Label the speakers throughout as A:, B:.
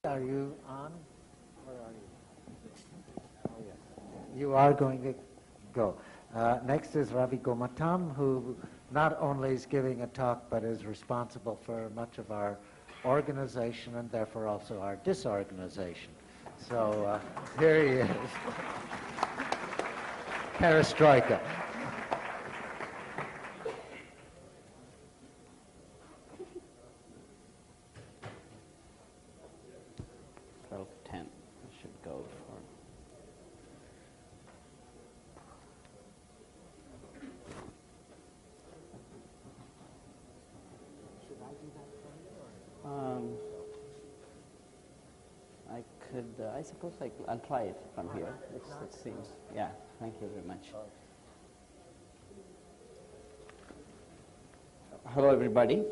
A: Are you on? Where are you? Oh, yes. You are going to go. Next is Ravi Gomatam, who not only is giving a talk, but is responsible for much of our organization and therefore also our disorganization. So here he is. Perestroika.
B: I suppose I'll try it from here. It seems. Yeah, thank you very much. Hello, everybody.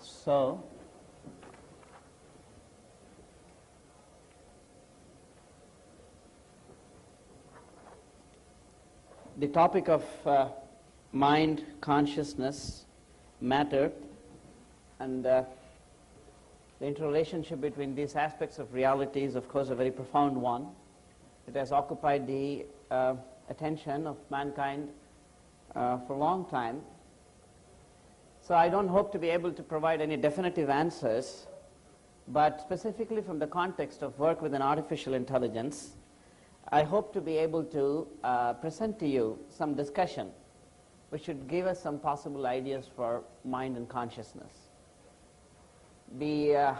B: So, the topic of mind, consciousness, matter, and the interrelationship between these aspects of reality is, of course, a very profound one. It has occupied the attention of mankind for a long time. So I don't hope to be able to provide any definitive answers, but specifically from the context of work with an artificial intelligence, I hope to be able to present to you some discussion which should give us some possible ideas for mind and consciousness. The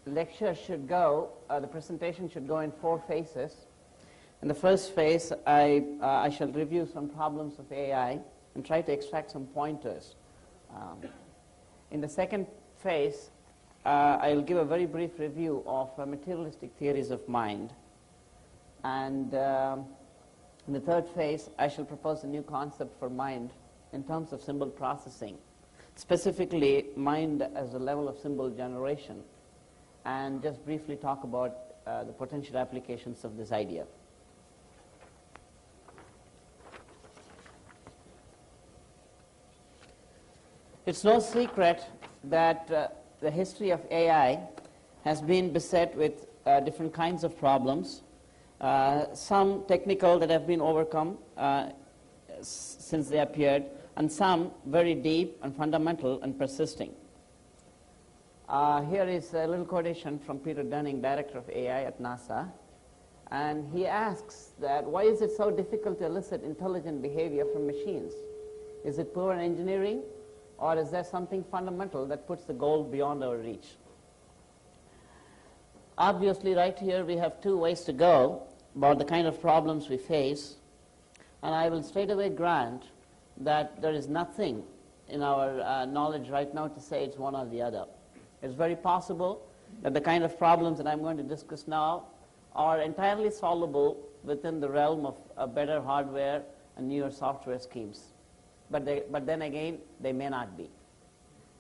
B: lecture should go, the presentation should go in 4 phases. In the first phase, I shall review some problems of AI and try to extract some pointers. In the second phase, I'll give a very brief review of materialistic theories of mind. And in the third phase, I shall propose a new concept for mind in terms of symbol processing. Specifically, mind as a level of symbol generation, and just briefly talk about the potential applications of this idea. It's no secret that the history of AI has been beset with different kinds of problems, some technical that have been overcome since they appeared, and some very deep and fundamental and persisting. Here is a little quotation from Peter Dunning, director of AI at NASA, and he asks that, why is it so difficult to elicit intelligent behavior from machines? Is it poor engineering, or is there something fundamental that puts the goal beyond our reach? Obviously, right here we have 2 ways to go about the kind of problems we face, and I will straight away grant that there is nothing in our knowledge right now to say it's one or the other. It's very possible that the kind of problems that I'm going to discuss now are entirely solvable within the realm of better hardware and newer software schemes. But then again, they may not be.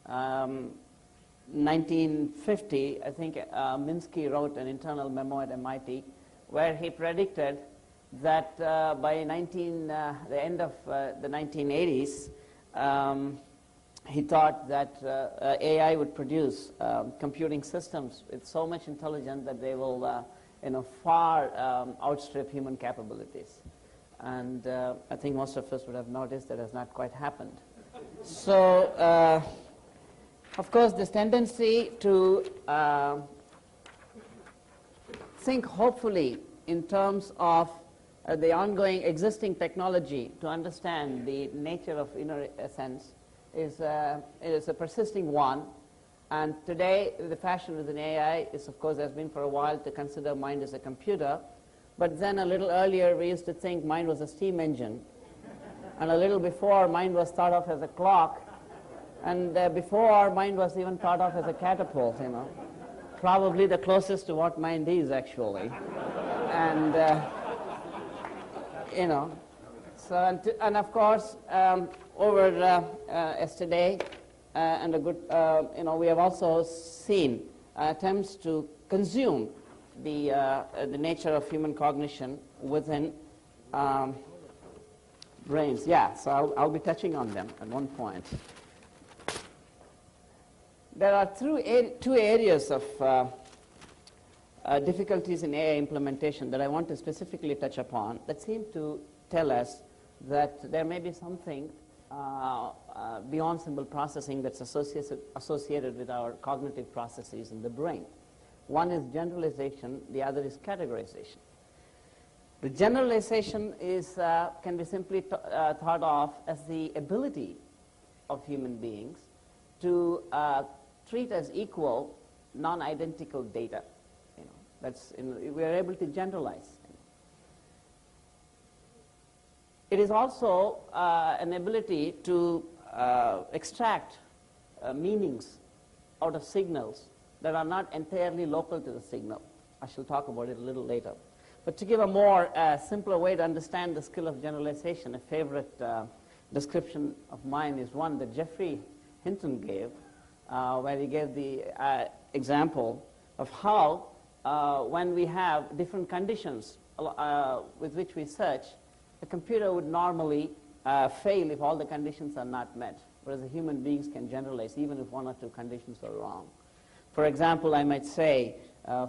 B: 1950, I think Minsky wrote an internal memo at MIT where he predicted that by the end of the 1980s, he thought that AI would produce computing systems with so much intelligence that they will far outstrip human capabilities. And I think most of us would have noticed that has not quite happened. So, of course, this tendency to think hopefully in terms of the ongoing existing technology to understand the nature of inner essence is a persisting one. And today, the fashion within AI is, of course, has been for a while to consider mind as a computer. But then a little earlier, we used to think mind was a steam engine. And a little before, mind was thought of as a clock. And before, mind was even thought of as a catapult, Probably the closest to what mind is, actually. And, so, and of course, over yesterday, and a good, we have also seen attempts to consume the nature of human cognition within brains. Yeah, so I'll be touching on them at one point. There are two areas of difficulties in AI implementation that I want to specifically touch upon that seem to tell us that there may be something beyond symbol processing that's associated with our cognitive processes in the brain. One is generalization, the other is categorization. The generalization is, can be simply thought of as the ability of human beings to treat as equal non-identical data. We are able to generalize. It is also an ability to extract meanings out of signals that are not entirely local to the signal. I shall talk about it a little later. But to give a more simpler way to understand the skill of generalization, a favorite description of mine is one that Jeffrey Hinton gave, where he gave the example of how when we have different conditions with which we search, the computer would normally fail if all the conditions are not met, whereas the human beings can generalize even if one or two conditions are wrong. For example, I might say,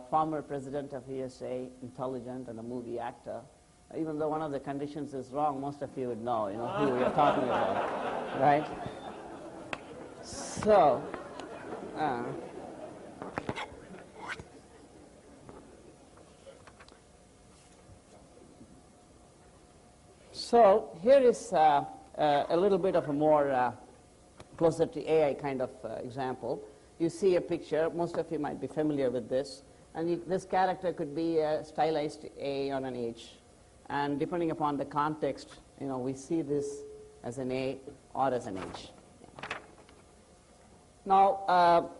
B: former president of USA, intelligent and a movie actor. Even though one of the conditions is wrong, most of you would know, who we are talking about, right? So, here is a little bit of a more closer to AI kind of example. You see a picture. Most of you might be familiar with this. And this character could be a stylized A on an H. And depending upon the context, we see this as an A or as an H. Now,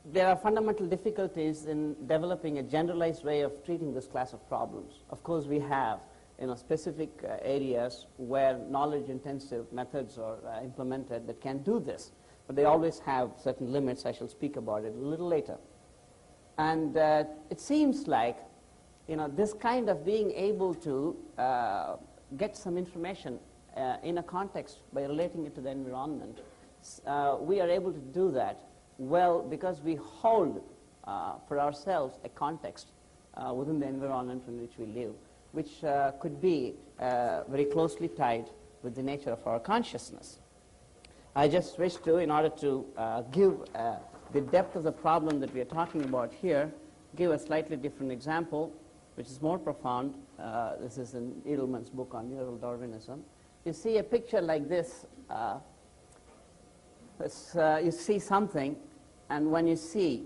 B: there are fundamental difficulties in developing a generalized way of treating this class of problems. Of course, we have specific areas where knowledge-intensive methods are implemented that can do this. But they always have certain limits. I shall speak about it a little later. And it seems like, this kind of being able to get some information in a context by relating it to the environment, we are able to do that well because we hold for ourselves a context within the environment in which we live, which could be very closely tied with the nature of our consciousness. I just wish to, in order to give the depth of the problem that we are talking about here, give a slightly different example, which is more profound. This is in Edelman's book on neural Darwinism. You see a picture like this. You see something, and when you see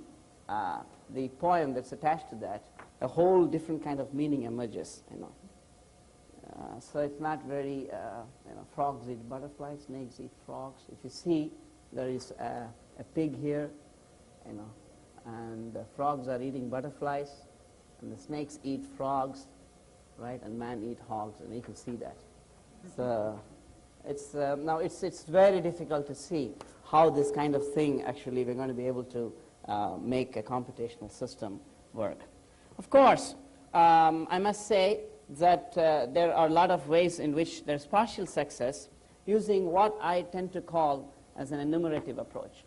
B: the poem that's attached to that, a whole different kind of meaning emerges. So it's not very, frogs eat butterflies, snakes eat frogs. If you see, there is a pig here, and the frogs are eating butterflies, and the snakes eat frogs, right? And man eat hogs, and you can see that. So it's now it's very difficult to see how this kind of thing actually we're going to be able to make a computational system work. Of course, I must say that there are a lot of ways in which there's partial success using what I tend to call as an enumerative approach.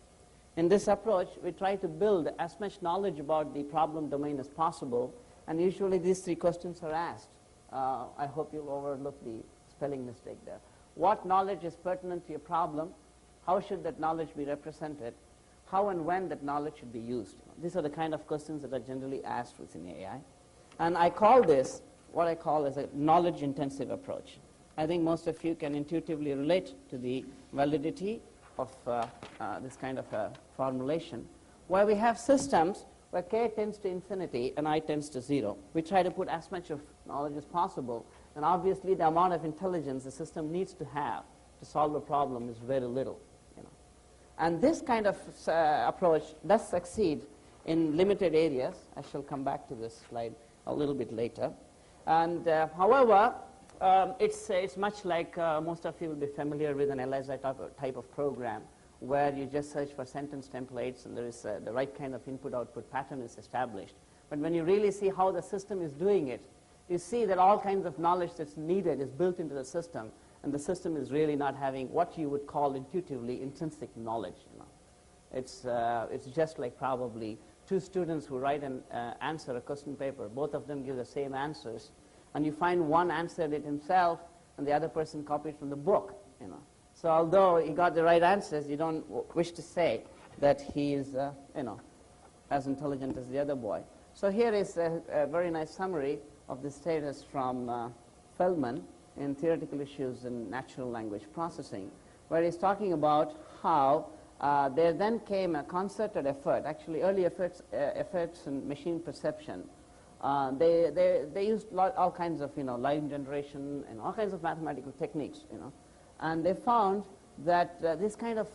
B: In this approach, we try to build as much knowledge about the problem domain as possible, and usually these three questions are asked. I hope you'll overlook the spelling mistake there. What knowledge is pertinent to your problem? How should that knowledge be represented? How and when that knowledge should be used? These are the kind of questions that are generally asked within AI. And I call this what I call as a knowledge-intensive approach. I think most of you can intuitively relate to the validity of this kind of a formulation, where we have systems where k tends to infinity and I tends to 0. We try to put as much of knowledge as possible, and obviously the amount of intelligence the system needs to have to solve a problem is very little. And this kind of approach does succeed in limited areas. I shall come back to this slide a little bit later. And however, it's much like most of you will be familiar with an ELIZA type of program, where you just search for sentence templates and there is the right kind of input-output pattern is established. But when you really see how the system is doing it, you see that all kinds of knowledge that's needed is built into the system, and the system is really not having what you would call intuitively intrinsic knowledge. It's just like probably two students who write an answer, a question paper. Both of them give the same answers. And you find one answered it himself, and the other person copied from the book. So although he got the right answers, you don't wish to say that he is, as intelligent as the other boy. So here is a very nice summary of the status from Feldman in Theoretical Issues in Natural Language Processing, where he's talking about how there then came a concerted effort, actually early efforts in machine perception. They used all kinds of line generation and all kinds of mathematical techniques, and they found that these kind of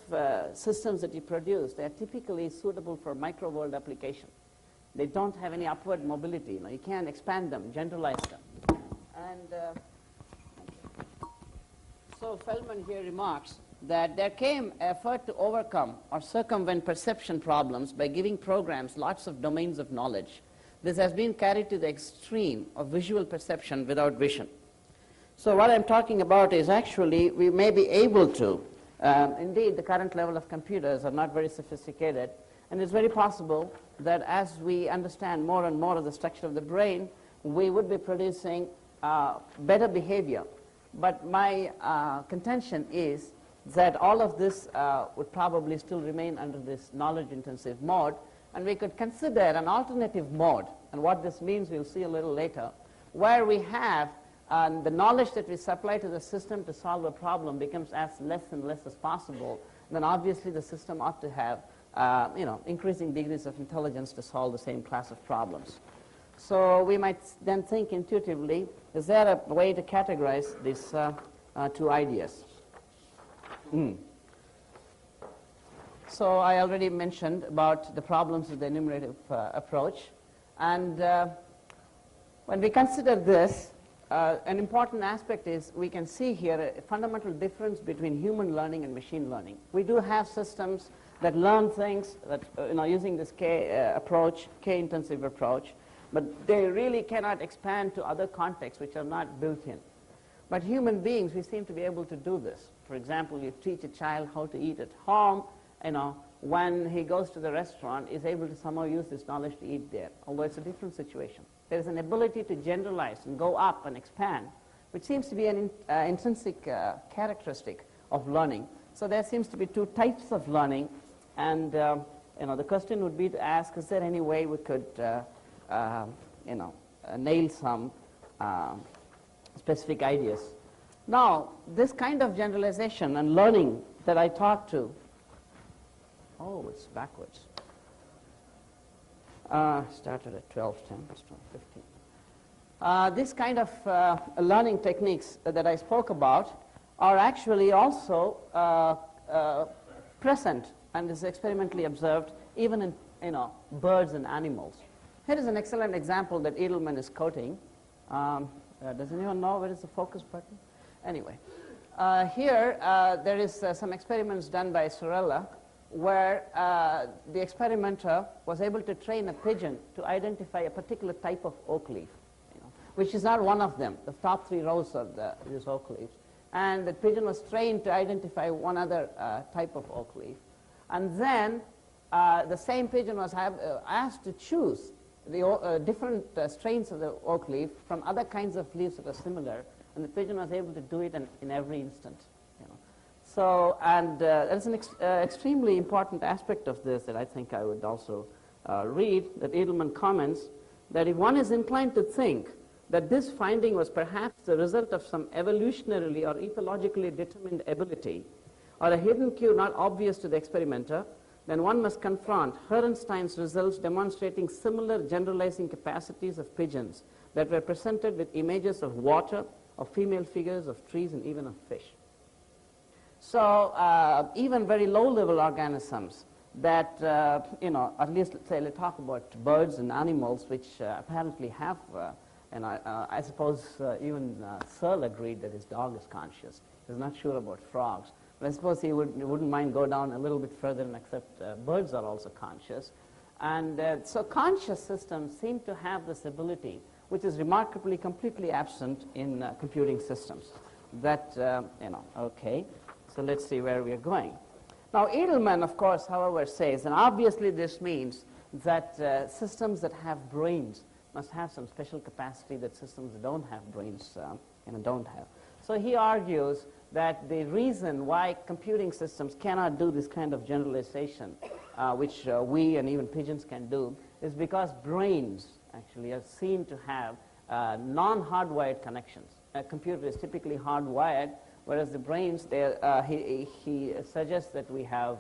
B: systems that you produce, they are typically suitable for micro-world application. They don't have any upward mobility. You can't expand them, generalize them. And so Feldman here remarks that there came effort to overcome or circumvent perception problems by giving programs lots of domains of knowledge. This has been carried to the extreme of visual perception without vision. So what I'm talking about is actually we may be able to, indeed the current level of computers are not very sophisticated, and it's very possible that as we understand more and more of the structure of the brain, we would be producing better behavior. But my contention is that all of this would probably still remain under this knowledge-intensive mode, and we could consider an alternative mode, and what this means we'll see a little later, where we have the knowledge that we supply to the system to solve a problem becomes as less and less as possible. Then obviously the system ought to have increasing degrees of intelligence to solve the same class of problems. So we might then think intuitively, is there a way to categorize these two ideas? So I already mentioned about the problems of the enumerative approach. And when we consider this, an important aspect is we can see here a fundamental difference between human learning and machine learning. We do have systems that learn things that, using this K-intensive approach, but they really cannot expand to other contexts which are not built in. But human beings, we seem to be able to do this. For example, you teach a child how to eat at home, when he goes to the restaurant, is able to somehow use this knowledge to eat there, although it's a different situation. There is an ability to generalize and go up and expand, which seems to be an intrinsic characteristic of learning. So there seems to be two types of learning, and the question would be to ask, is there any way we could nail some specific ideas? Now, this kind of generalization and learning that I talked to, oh, it's backwards. Started at 12:10, it's 12:15. This kind of learning techniques that I spoke about are actually also present and is experimentally observed even in birds and animals. Here is an excellent example that Edelman is quoting. Does anyone know where is the focus button? Anyway, here there is some experiments done by Sorella where the experimenter was able to train a pigeon to identify a particular type of oak leaf, which is not one of them, the top 3 rows of these oak leaves. And the pigeon was trained to identify one other type of oak leaf. And then the same pigeon was asked to choose the different strains of the oak leaf from other kinds of leaves that are similar, and the pigeon was able to do it in every instant. So, and there's an extremely important aspect of this that I think I would also read, that Edelman comments that if one is inclined to think that this finding was perhaps the result of some evolutionarily or ethologically determined ability, or a hidden cue not obvious to the experimenter, then one must confront Herrenstein's results demonstrating similar generalizing capacities of pigeons that were presented with images of water, of female figures, of trees, and even of fish. So even very low-level organisms that, at least let's talk about birds and animals, which apparently have, and I suppose even Searle agreed that his dog is conscious. He's not sure about frogs. But I suppose he wouldn't mind go down a little bit further and accept birds are also conscious. And so conscious systems seem to have this ability, which is remarkably completely absent in computing systems. That, okay. So let's see where we are going. Now, Edelman, of course, however, says, and obviously this means that systems that have brains must have some special capacity that systems that don't have brains don't have. So he argues that the reason why computing systems cannot do this kind of generalization, which we and even pigeons can do, is because brains actually are seen to have non-hardwired connections. A computer is typically hardwired, whereas the brains, he suggests that we have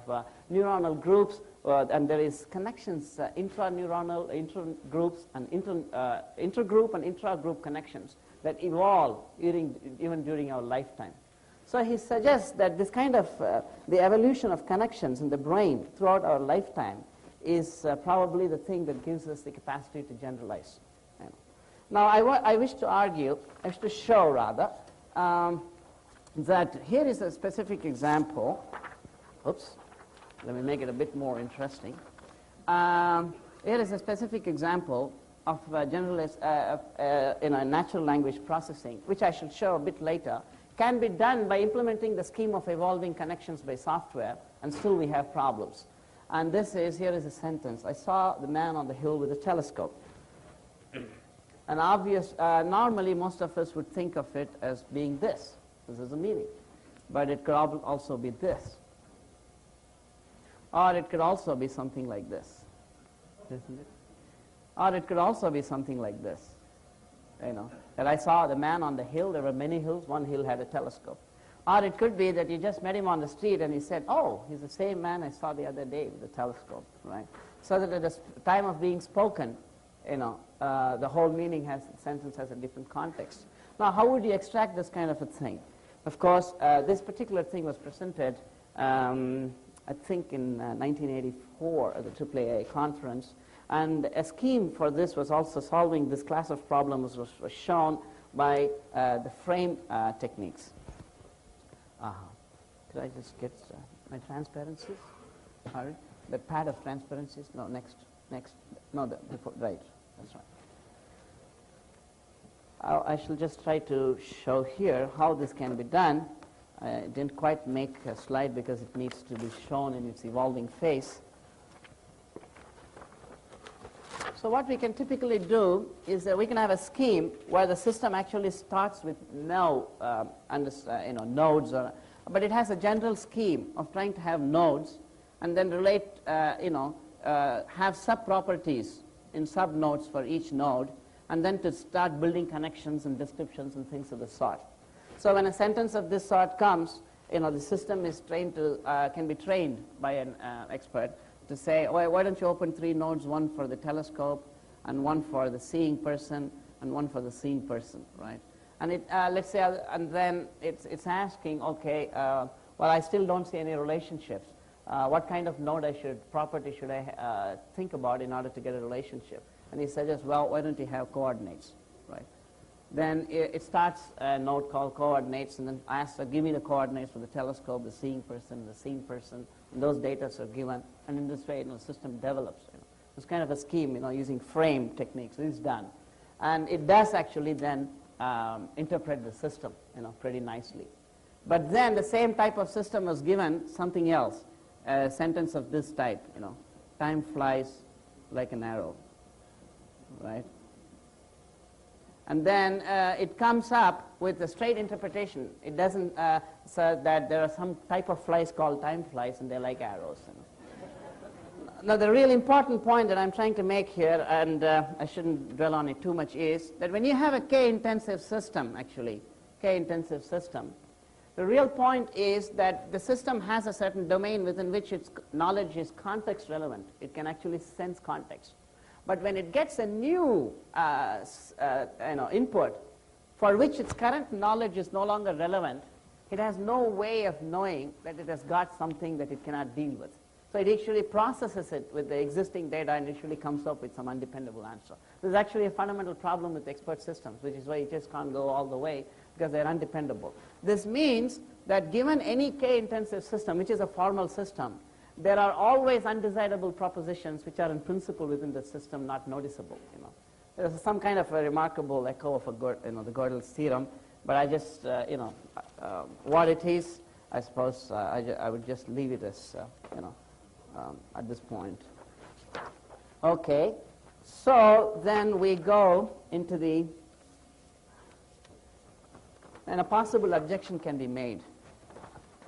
B: neuronal groups, and there is connections, intraneuronal, intergroups, and intergroup and intragroup connections that evolve even during our lifetime. So he suggests that this kind of, the evolution of connections in the brain throughout our lifetime is probably the thing that gives us the capacity to generalize. Now, I wish to argue, I wish to show rather, that here is a specific example. Oops, let me make it a bit more interesting. Here is a specific example of natural language processing, which I shall show a bit later, can be done by implementing the scheme of evolving connections by software, and still we have problems. And this is, here is a sentence. I saw the man on the hill with a telescope. And normally most of us would think of it as being this. This is a meaning. But it could also be this. Or it could also be something like this. Isn't it? Or it could also be something like this. That I saw the man on the hill. There were many hills. One hill had a telescope. Or it could be that you just met him on the street and he said, oh, he's the same man I saw the other day with the telescope, right? So that at the time of being spoken, the whole meaning sentence has a different context. Now, how would you extract this kind of a thing? Of course, this particular thing was presented, I think in 1984 at the AAA conference, and a scheme for this was also solving this class of problems was shown by the frame techniques. Could I just get my transparencies? Sorry, the pad of transparencies? No, next. No, before, right, that's right. I shall just try to show here how this can be done. I didn't quite make a slide because it needs to be shown in its evolving phase. So what we can typically do is that we can have a scheme where the system actually starts with no nodes, but it has a general scheme of trying to have nodes and then relate, have sub-properties in sub-nodes for each node, and then to start building connections and descriptions and things of the sort. So when a sentence of this sort comes, the system is trained to, can be trained by an expert to say, why don't you open 3 nodes, one for the telescope, and one for the seeing person, and one for the seeing person, right? And it, let's say, and then it's asking, okay, well, I still don't see any relationships. What kind of node property should I think about in order to get a relationship? And he suggests, well, why don't you have coordinates, right? Then it starts a node called coordinates, and then asks, give me the coordinates for the telescope, the seeing person, and those data are given, and in this way, the system develops. It's kind of a scheme, using frame techniques. It's done, and it does actually then interpret the system, pretty nicely. But then the same type of system was given something else, a sentence of this type, time flies like an arrow, right? And then it comes up with a straight interpretation. It doesn't say that there are some type of flies called time flies, and they're like arrows. Now, the real important point that I'm trying to make here, and I shouldn't dwell on it too much, is that when you have a K-intensive system, K-intensive system, the real point is that the system has a certain domain within which its knowledge is context relevant. It can actually sense context. But when it gets a new input for which its current knowledge is no longer relevant, it has no way of knowing that it has got something that it cannot deal with. So it actually processes it with the existing data and usually comes up with some undependable answer. This is actually a fundamental problem with expert systems, which is why you just can't go all the way, because they're undependable. This means that given any K-intensive system, which is a formal system, there are always undesirable propositions which are in principle within the system not noticeable. There's some kind of a remarkable echo of the Gödel's theorem, but I just, what it is, I suppose I would just leave it as, at this point. Okay, so then we go into the, and a possible objection can be made.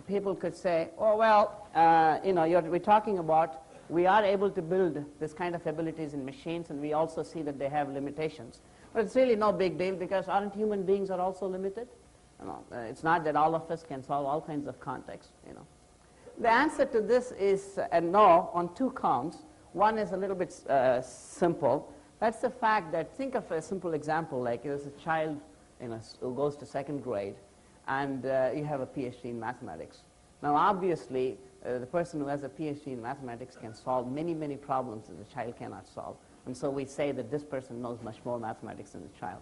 B: People could say, oh, well, we're talking about we are able to build this kind of abilities in machines, and we also see that they have limitations. But it's really no big deal, because aren't human beings are also limited? It's not that all of us can solve all kinds of contexts. The answer to this is a no on two counts. One is a little bit simple. That's the fact that, think of a simple example, like there's a child who goes to second grade, and you have a PhD in mathematics. Now, obviously, the person who has a PhD in mathematics can solve many, many problems that the child cannot solve. And so we say that this person knows much more mathematics than the child.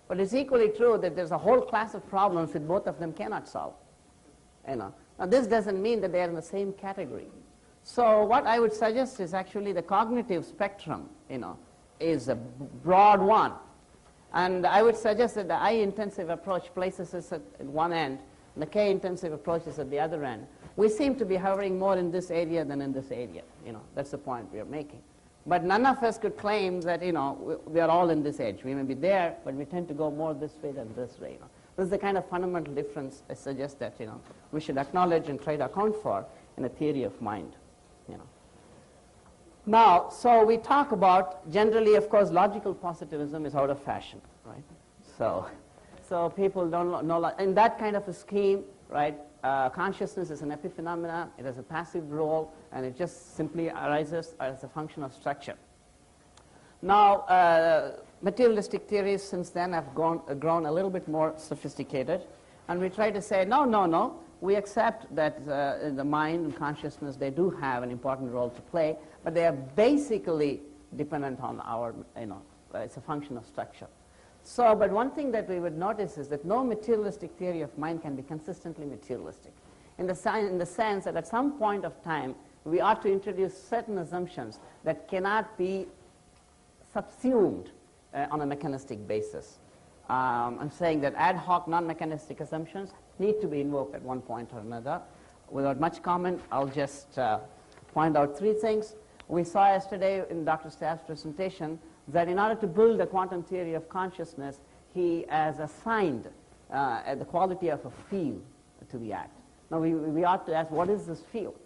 B: But it's equally true that there's a whole class of problems that both of them cannot solve. Now, this doesn't mean that they are in the same category. So what I would suggest is actually the cognitive spectrum, is a broad one. And I would suggest that the I-intensive approach places us at one end, and the K-intensive approach is at the other end. We seem to be hovering more in this area than in this area. That's the point we are making. But none of us could claim that, we are all in this edge. We may be there, but we tend to go more this way than this way. This is the kind of fundamental difference I suggest that, we should acknowledge and try to account for in a theory of mind. Now, so we talk about, generally, of course, logical positivism is out of fashion, right? So people don't know, in that kind of a scheme, right, consciousness is an epiphenomena, it has a passive role, and it just simply arises as a function of structure. Now, materialistic theories since then have grown a little bit more sophisticated, and we try to say, no, we accept that the mind and consciousness, they do have an important role to play, but they are basically dependent on our, it's a function of structure. So, but one thing that we would notice is that no materialistic theory of mind can be consistently materialistic, in the sense that at some point of time, we ought to introduce certain assumptions that cannot be subsumed on a mechanistic basis. I'm saying that ad hoc non-mechanistic assumptions need to be invoked at one point or another. Without much comment, I'll just point out three things. We saw yesterday in Dr. Staff's presentation that in order to build a quantum theory of consciousness, he has assigned the quality of a field to the act. Now, we ought to ask, what is this field?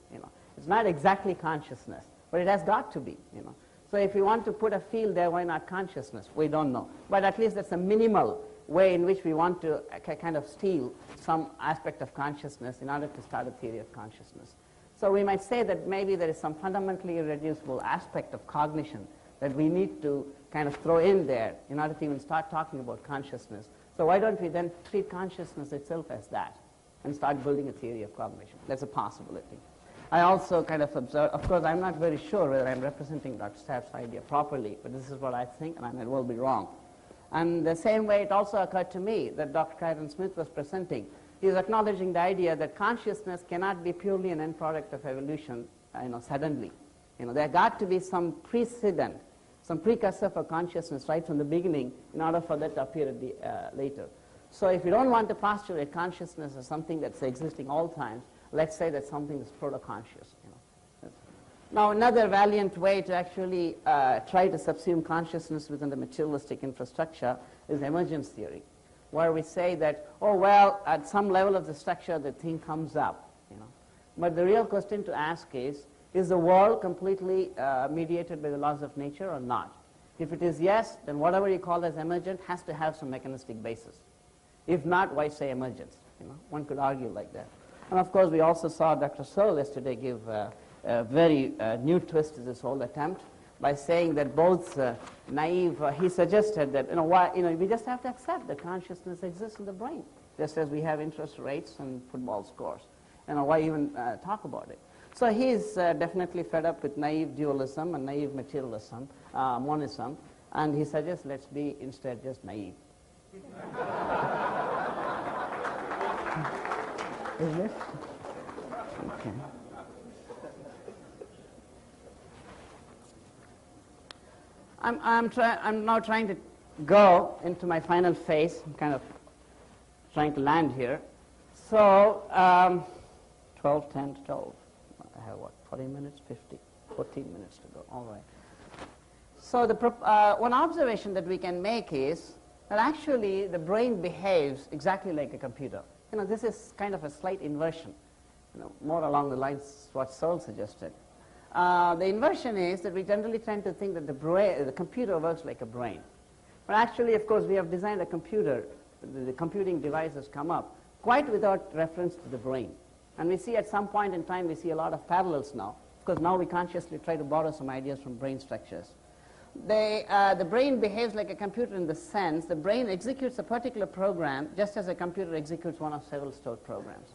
B: It's not exactly consciousness, but it has got to be. So if you want to put a field there, why not consciousness? We don't know. But at least that's a minimal way in which we want to kind of steal some aspect of consciousness in order to start a theory of consciousness. So we might say that maybe there is some fundamentally irreducible aspect of cognition that we need to kind of throw in there in order to even start talking about consciousness. So why don't we then treat consciousness itself as that and start building a theory of cognition? That's a possibility. I also kind of observe, of course, I'm not very sure whether I'm representing Dr. Staff's idea properly, but this is what I think, and I might well be wrong. And the same way it also occurred to me that Dr. Kyron Smith was presenting. He was acknowledging the idea that consciousness cannot be purely an end product of evolution, suddenly. There got to be some precedent, some precursor for consciousness right from the beginning in order for that to appear at the, later. So if you don't want to postulate consciousness as something that's existing all times, let's say that something is proto-conscious. Now, another valiant way to actually try to subsume consciousness within the materialistic infrastructure is emergence theory, where we say that, oh, well, at some level of the structure, the thing comes up. But the real question to ask is the world completely mediated by the laws of nature or not? If it is yes, then whatever you call as emergent has to have some mechanistic basis. If not, why say emergence? One could argue like that. And of course, we also saw Dr. Searle yesterday give a very new twist to this whole attempt by saying that both naive, he suggested that, we just have to accept that consciousness exists in the brain, just as we have interest rates and football scores. Why even talk about it? So he's definitely fed up with naive dualism and naive materialism, monism, and he suggests let's be instead just naive. Is it? Okay. I'm now trying to go into my final phase. I'm kind of trying to land here. So 12, 10, 12. I have what, 40 minutes, 50, 14 minutes to go. All right. So one observation that we can make is that actually the brain behaves exactly like a computer. This is kind of a slight inversion, more along the lines what Searle suggested. The inversion is that we generally tend to think that the computer works like a brain. But actually, of course, we have designed a computer, the computing device has come up, quite without reference to the brain. And we see at some point in time, we see a lot of parallels now, because now we consciously try to borrow some ideas from brain structures. The brain behaves like a computer in the sense the brain executes a particular program just as a computer executes one of several stored programs.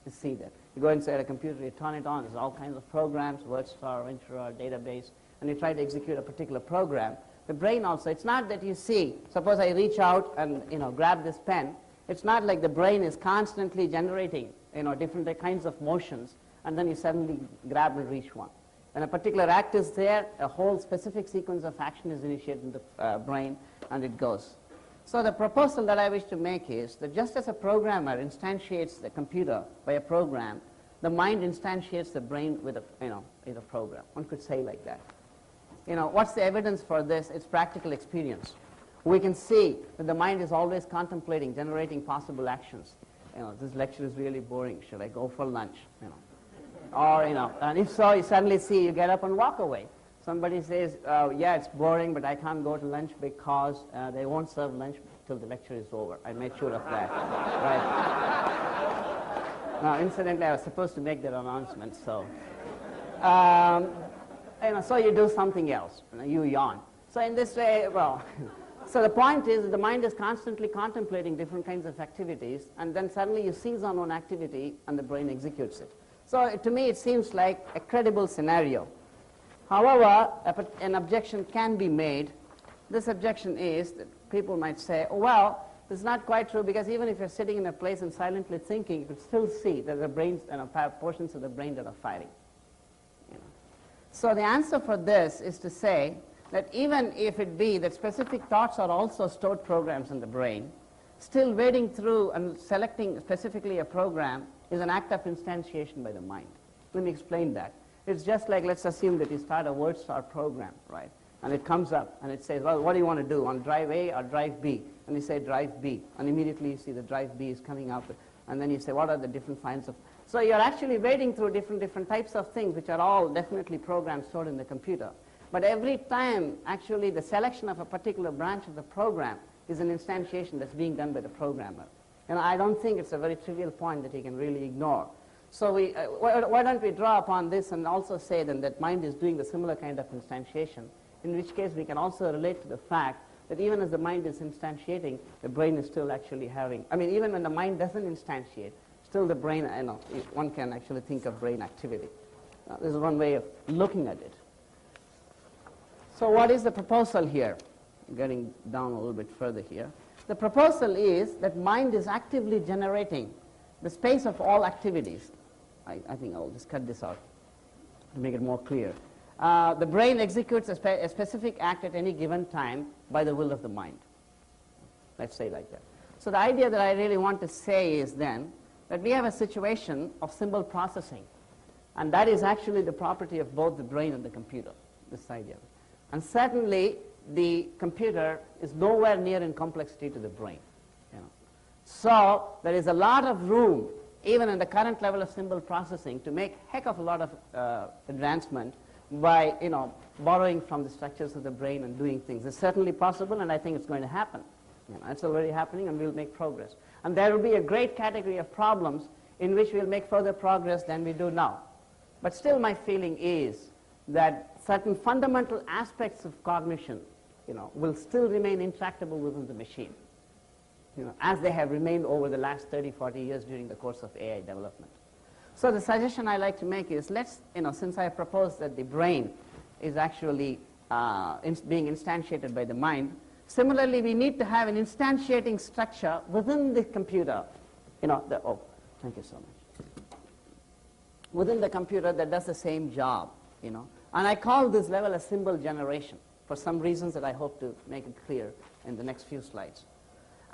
B: You see that. You go inside a computer, you turn it on, there's all kinds of programs, WordStar, Ventura, database, and you try to execute a particular program. The brain also, it's not that you see, suppose I reach out and grab this pen, it's not like the brain is constantly generating different kinds of motions, and then you suddenly grab and reach one. When a particular act is there, a whole specific sequence of action is initiated in the brain, and it goes. So the proposal that I wish to make is that just as a programmer instantiates the computer by a program, the mind instantiates the brain with a program. One could say like that. What's the evidence for this? It's practical experience. We can see that the mind is always contemplating, generating possible actions. This lecture is really boring. Should I go for lunch? Or, and if so, you suddenly see, you get up and walk away. Somebody says, yeah, it's boring, but I can't go to lunch because they won't serve lunch till the lecture is over. I made sure of that. Right. Now, incidentally, I was supposed to make that announcement, so. So you do something else. You yawn. So in this way, so the point is that the mind is constantly contemplating different kinds of activities, and then suddenly you seize on one activity, and the brain executes it. So to me, it seems like a credible scenario. However, an objection can be made. This objection is that people might say, oh, well, this is not quite true, because even if you're sitting in a place and silently thinking, you can still see that the brains, portions of the brain that are firing. So the answer for this is to say that even if it be that specific thoughts are also stored programs in the brain, still wading through and selecting specifically a program is an act of instantiation by the mind. Let me explain that. It's just like, let's assume that you start a WordStar program, right? And it comes up and it says, well, what do you want to do, on drive A or drive B? And you say drive B, and immediately you see the drive B is coming up, and then you say, what are the different kinds of... So you're actually wading through different types of things, which are all definitely programs stored in the computer. But every time, actually, the selection of a particular branch of the program is an instantiation that's being done by the programmer. And I don't think it's a very trivial point that you can really ignore. So why don't we draw upon this and also say then that mind is doing the similar kind of instantiation, in which case we can also relate to the fact that even as the mind is instantiating, the brain is still actually having, even when the mind doesn't instantiate, still the brain, one can actually think of brain activity. This is one way of looking at it. So what is the proposal here? Getting down a little bit further here. The proposal is that mind is actively generating the space of all activities. I think I'll just cut this out to make it more clear. The brain executes a specific act at any given time by the will of the mind. Let's say like that. So the idea that I really want to say is then that we have a situation of symbol processing. And that is actually the property of both the brain and the computer, this idea. And certainly, the computer is nowhere near in complexity to the brain. So there is a lot of room, even in the current level of symbol processing, to make heck of a lot of advancement by borrowing from the structures of the brain and doing things. It's certainly possible, and I think it's going to happen. It's already happening, and we'll make progress. And there will be a great category of problems in which we'll make further progress than we do now. But still, my feeling is that certain fundamental aspects of cognition will still remain intractable within the machine, as they have remained over the last 30, 40 years during the course of AI development. So the suggestion I like to make is, let's, since I propose that the brain is actually being instantiated by the mind, similarly, we need to have an instantiating structure within the computer, oh, thank you so much, within the computer that does the same job, And I call this level a symbol generation for some reasons that I hope to make it clear in the next few slides.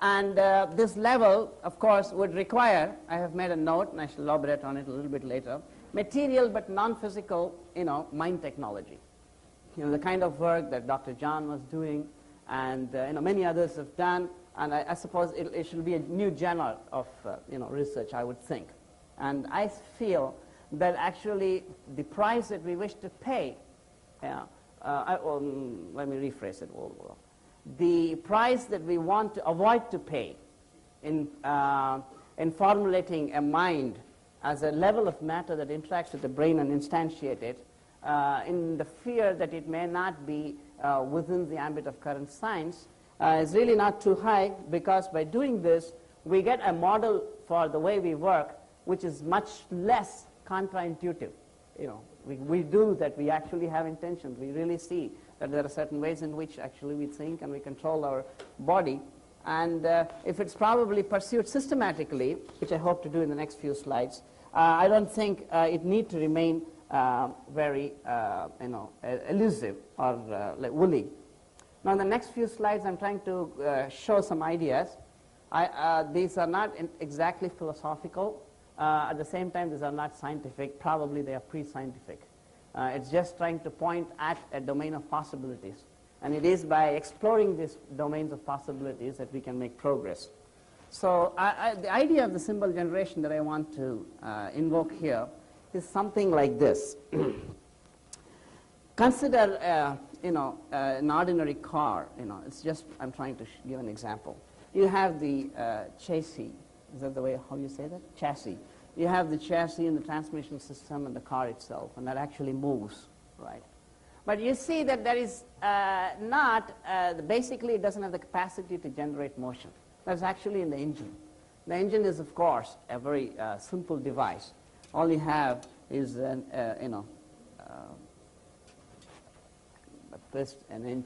B: And this level, of course, would require, I have made a note, and I shall elaborate on it a little bit later, material but non-physical, mind technology. the kind of work that Dr. John was doing and many others have done, and I suppose it should be a new genre of research, I would think. And I feel that actually the price that we wish to pay, let me rephrase it. The price that we want to avoid to pay in formulating a mind as a level of matter that interacts with the brain and instantiate it, in the fear that it may not be within the ambit of current science, is really not too high, because by doing this, we get a model for the way we work which is much less counterintuitive. We do that, we actually have intentions. We really see that there are certain ways in which actually we think and we control our body. And if it's probably pursued systematically, which I hope to do in the next few slides, I don't think it need to remain very elusive or like woolly. Now in the next few slides I'm trying to show some ideas. These are not exactly philosophical. At the same time, these are not scientific. Probably they are pre-scientific. It's just trying to point at a domain of possibilities. And it is by exploring these domains of possibilities that we can make progress. So the idea of the symbol generation that I want to invoke here is something like this. Consider an ordinary car. It's just, I'm trying to give an example. You have the chassis. Is that the way how you say that? Chassis. You have the chassis and the transmission system and the car itself, and that actually moves, right? But you see that there is basically it doesn't have the capacity to generate motion. That's actually in the engine. The engine is, of course, a very simple device. All you have is an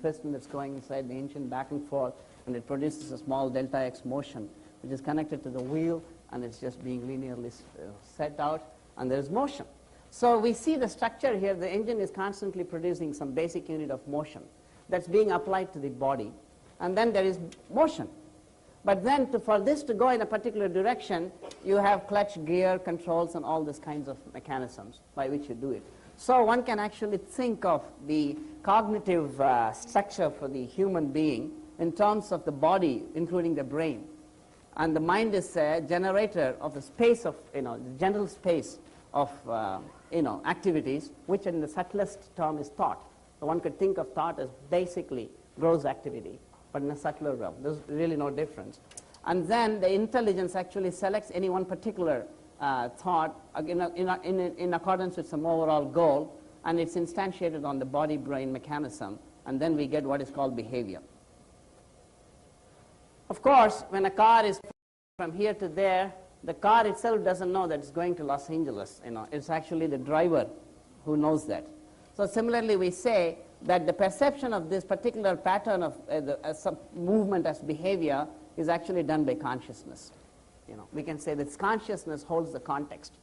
B: piston that's going inside the engine back and forth, and it produces a small delta X motion, which is connected to the wheel, and it's just being linearly set out, and there is motion. So we see the structure here. The engine is constantly producing some basic unit of motion that's being applied to the body, and then there is motion. But then for this to go in a particular direction, you have clutch, gear, controls, and all these kinds of mechanisms by which you do it. So one can actually think of the cognitive structure for the human being in terms of the body, including the brain. And the mind is a generator of the space of, the general space of, activities, which in the subtlest term is thought. So one could think of thought as basically gross activity, but in a subtler realm. There's really no difference. And then the intelligence actually selects any one particular thought in accordance with some overall goal, and it's instantiated on the body-brain mechanism, and then we get what is called behavior. Of course, when a car is from here to there, the car itself doesn't know that it's going to Los Angeles. It's actually the driver who knows that. So similarly, we say that the perception of this particular pattern of some movement as behavior is actually done by consciousness. We can say that consciousness holds the context.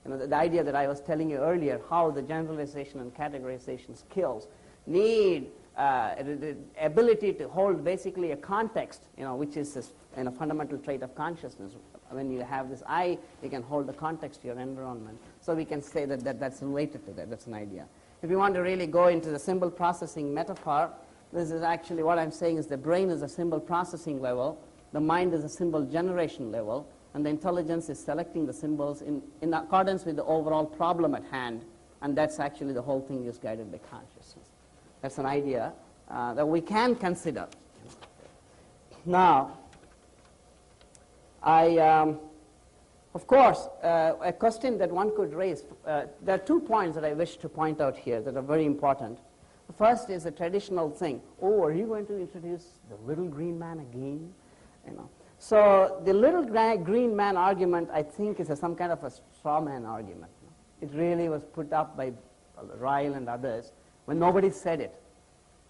B: The idea that I was telling you earlier, how the generalization and categorization skills need the ability to hold basically a context, which is a fundamental trait of consciousness. When you have this I, you can hold the context to your environment. So we can say that's related to that. That's an idea. If you want to really go into the symbol processing metaphor, this is actually what I'm saying is the brain is a symbol processing level, the mind is a symbol generation level, and the intelligence is selecting the symbols in accordance with the overall problem at hand, and that's actually the whole thing is guided by consciousness. That's an idea that we can consider. Now, of course, a question that one could raise, there are 2 points that I wish to point out here that are very important. The first is a traditional thing. Oh, are you going to introduce the little green man again? So the little green man argument, I think, is some kind of a straw man argument. It really was put up by Ryle and others when nobody said it,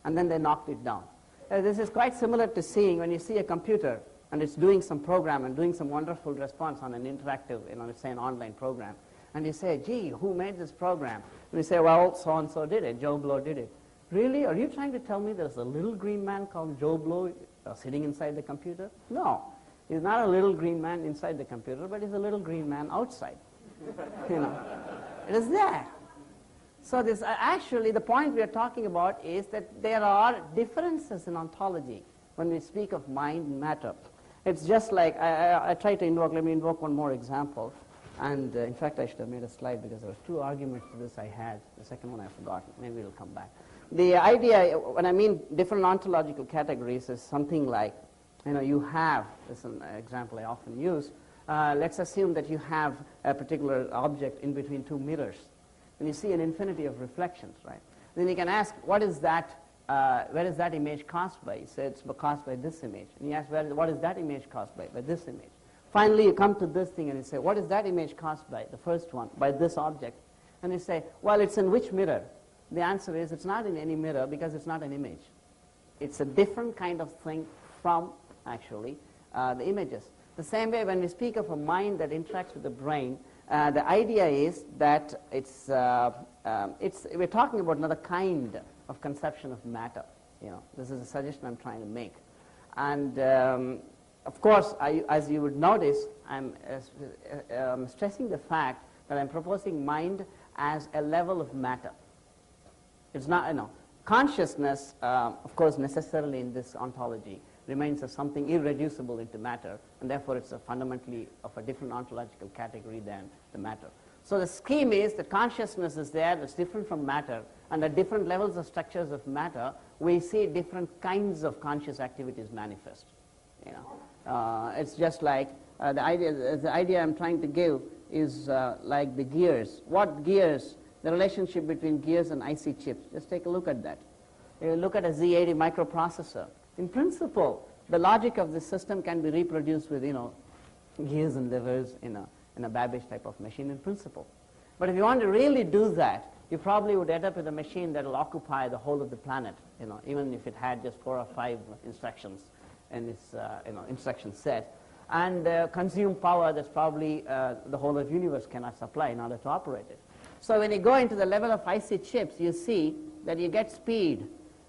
B: and then they knocked it down. This is quite similar to seeing when you see a computer and it's doing some program and doing some wonderful response on an interactive, let's say an online program, and you say, gee, who made this program? And you say, well, so-and-so did it, Joe Blow did it. Really? Are you trying to tell me there's a little green man called Joe Blow sitting inside the computer? No. He's not a little green man inside the computer, but he's a little green man outside. It is there. So this actually the point we are talking about is that there are differences in ontology when we speak of mind and matter. It's just like I try to invoke. Let me invoke one more example. And in fact, I should have made a slide because there was two arguments to this I had. The second one I forgot. Maybe it'll come back. The idea, when I mean different ontological categories, is something like, you have, this is an example I often use, let's assume that you have a particular object in between two mirrors. And you see an infinity of reflections, right? Then you can ask, what is that, where is that image caused by? You say it's caused by this image. And you ask, what is that image caused by? By this image. Finally, you come to this thing and you say, what is that image caused by? The first one, by this object. And you say, well, it's in which mirror? The answer is, it's not in any mirror because it's not an image. It's a different kind of thing from, actually, the images. The same way, when we speak of a mind that interacts with the brain, the idea is that we're talking about another kind of conception of matter. This is a suggestion I'm trying to make. And of course, as you would notice, I'm stressing the fact that I'm proposing mind as a level of matter. It's not, consciousness, of course, necessarily in this ontology remains as something irreducible into matter, and therefore it's fundamentally of a different ontological category than the matter. So the scheme is that consciousness is there, that's different from matter, and at different levels of structures of matter, we see different kinds of conscious activities manifest. It's just like the idea I'm trying to give is like the gears. What gears? The relationship between gears and IC chips. Just take a look at that. You look at a Z80 microprocessor. In principle, the logic of the system can be reproduced with, gears and levers in a Babbage type of machine in principle. But if you want to really do that, you probably would end up with a machine that will occupy the whole of the planet, even if it had just 4 or 5 instructions in its instruction set, and consume power that's probably the whole of the universe cannot supply in order to operate it. So when you go into the level of IC chips, you see that you get speed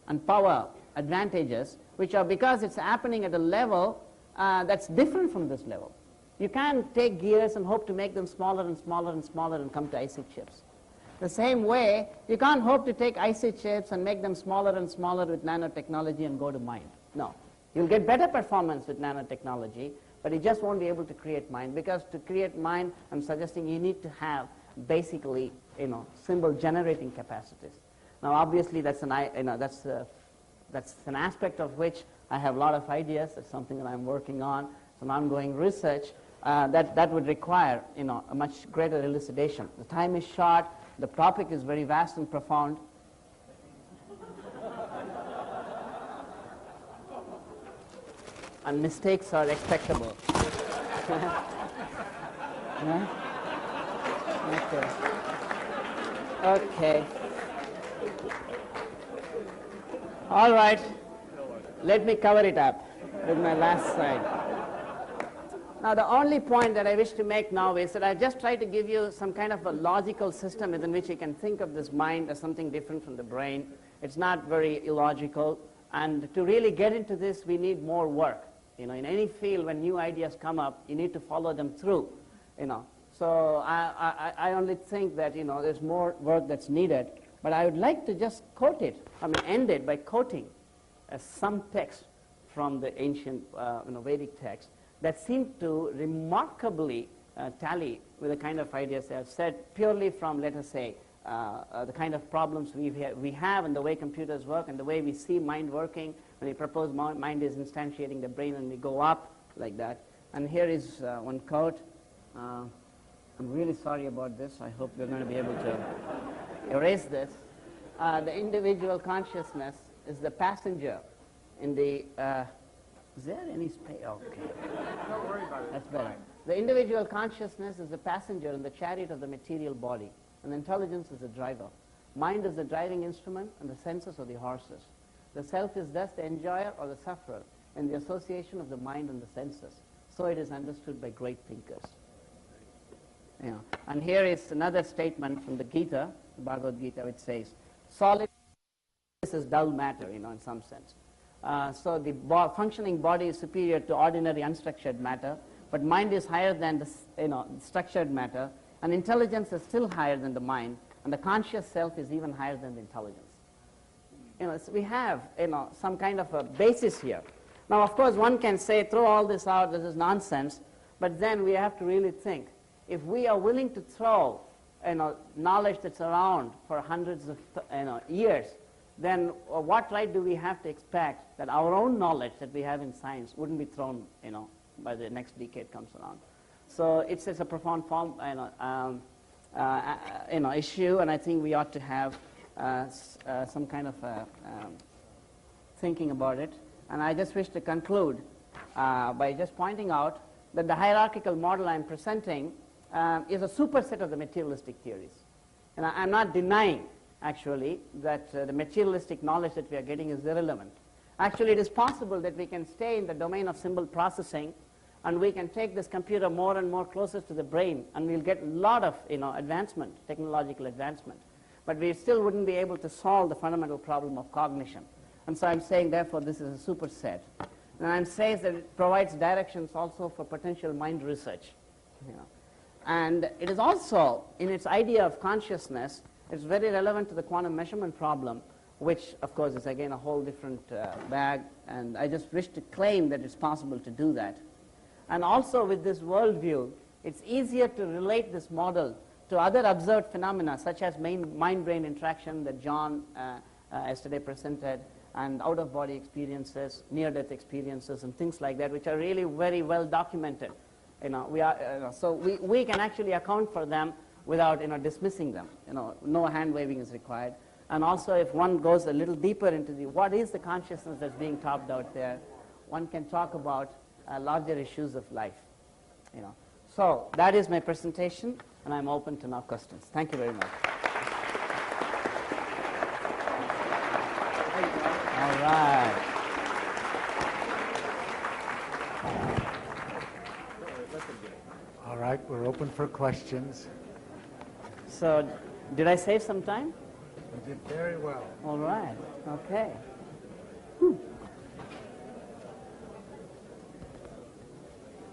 B: and power advantages, which are because it's happening at a level that's different from this level. You can't take gears and hope to make them smaller and smaller and smaller and come to IC chips. The same way, you can't hope to take IC chips and make them smaller and smaller with nanotechnology and go to mind. No. You'll get better performance with nanotechnology, but you just won't be able to create mind, because to create mind, I'm suggesting you need to have basically, symbol generating capacities. Now, obviously, that's an aspect of which I have a lot of ideas. That's something that I'm working on. Some ongoing research that would require, a much greater elucidation. The time is short. The topic is very vast and profound. And mistakes are expectable. Yeah? Okay. All right. Let me cover it up with my last slide. Now, the only point that I wish to make now is that I just try to give you some kind of a logical system within which you can think of this mind as something different from the brain. It's not very illogical. And to really get into this, we need more work. In any field, when new ideas come up, you need to follow them through. So I only think that there's more work that's needed. But I would like to just quote it. End it by quoting some text from the ancient Vedic text that seem to remarkably tally with the kind of ideas I have said, purely from, let us say, the kind of problems we have and the way computers work and the way we see mind working. When we propose mind is instantiating the brain and we go up like that. And here is one quote. I'm really sorry about this. I hope we're going to be able to erase this. The individual consciousness is the passenger in the... is there any space? Okay.
C: Don't worry about it.
B: That's better. The individual consciousness is the passenger in the chariot of the material body, and intelligence is the driver. Mind is the driving instrument, and the senses are the horses. The self is thus the enjoyer or the sufferer in the association of the mind and the senses. So it is understood by great thinkers. And here is another statement from the Gita, the Bhagavad Gita, which says, solid is dull matter, in some sense. So the functioning body is superior to ordinary unstructured matter, but mind is higher than the structured matter, and intelligence is still higher than the mind, And the conscious self is even higher than the intelligence. So we have, some kind of a basis here. Now, of course, one can say, throw all this out, this is nonsense, but then we have to really think. If we are willing to throw, knowledge that's around for hundreds of years, then what right do we have to expect that our own knowledge that we have in science wouldn't be thrown, by the next decade comes around? So it's a profound form, issue, and I think we ought to have some kind of thinking about it. And I just wish to conclude by just pointing out that the hierarchical model I'm presenting is a superset of the materialistic theories. And I'm not denying, actually, that the materialistic knowledge that we are getting is irrelevant. Actually, it is possible that we can stay in the domain of symbol processing, and we can take this computer more and more closer to the brain, and we'll get a lot of advancement, technological advancement. But we still wouldn't be able to solve the fundamental problem of cognition. And so I'm saying, therefore, this is a superset. And I'm saying that it provides directions also for potential mind research. And it is also, in its idea of consciousness, it's very relevant to the quantum measurement problem, which, of course, is again a whole different bag. And I just wish to claim that it's possible to do that. And also with this worldview, it's easier to relate this model to other observed phenomena, such as mind-brain interaction that John yesterday presented, and out-of-body experiences, near-death experiences, and things like that, which are really very well documented. So we can actually account for them without dismissing them. No hand-waving is required. And also, if one goes a little deeper into what is the consciousness that's being talked out there, one can talk about larger issues of life. So that is my presentation, and I'm open to now questions. Thank you very much. All right.
A: All right, we're open for questions.
B: So, did I save some time?
A: You did very well.
B: All right. Okay.
A: There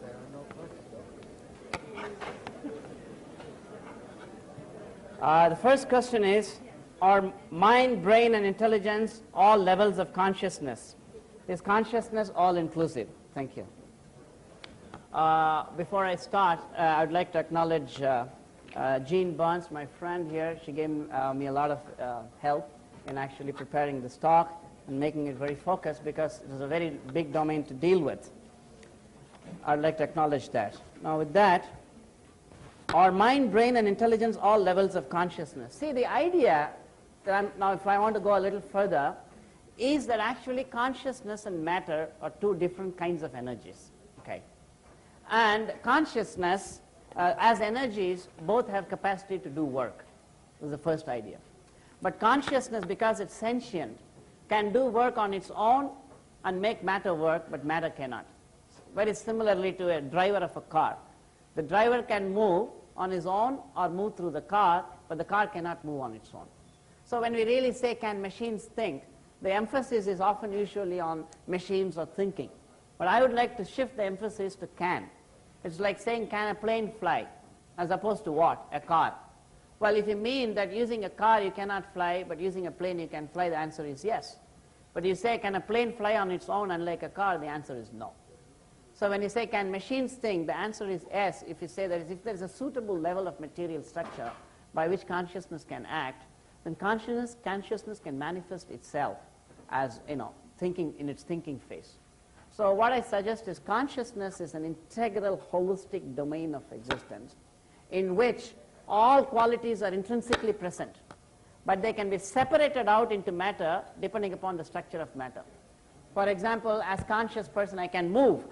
A: are no questions.
B: The first question is, are mind, brain, and intelligence all levels of consciousness? Is consciousness all-inclusive? Thank you. Before I start, I'd like to acknowledge Jean Burns, my friend here. She gave me a lot of help in actually preparing this talk and making it very focused, because it is a very big domain to deal with. I'd like to acknowledge that. Now with that, are mind, brain, and intelligence all levels of consciousness? See, the idea that now if I want to go a little further, is that actually consciousness and matter are two different kinds of energies. Okay. And consciousness, as energies, both have capacity to do work. This is the first idea. But consciousness, because it's sentient, can do work on its own and make matter work, but matter cannot. Very similarly to a driver of a car. The driver can move on his own or move through the car, but the car cannot move on its own. So when we really say, can machines think, the emphasis is often usually on machines or thinking. But I would like to shift the emphasis to can. It's like saying, can a plane fly? As opposed to what? A car. Well, if you mean that using a car you cannot fly, but using a plane you can fly, the answer is yes. But you say, can a plane fly on its own unlike a car? The answer is no. So when you say, can machines think? The answer is yes, if you say that if there is a suitable level of material structure by which consciousness can act, then consciousness can manifest itself as, thinking in its thinking phase. So what I suggest is consciousness is an integral, holistic domain of existence in which all qualities are intrinsically present, but they can be separated out into matter depending upon the structure of matter. For example, as conscious person, I can move,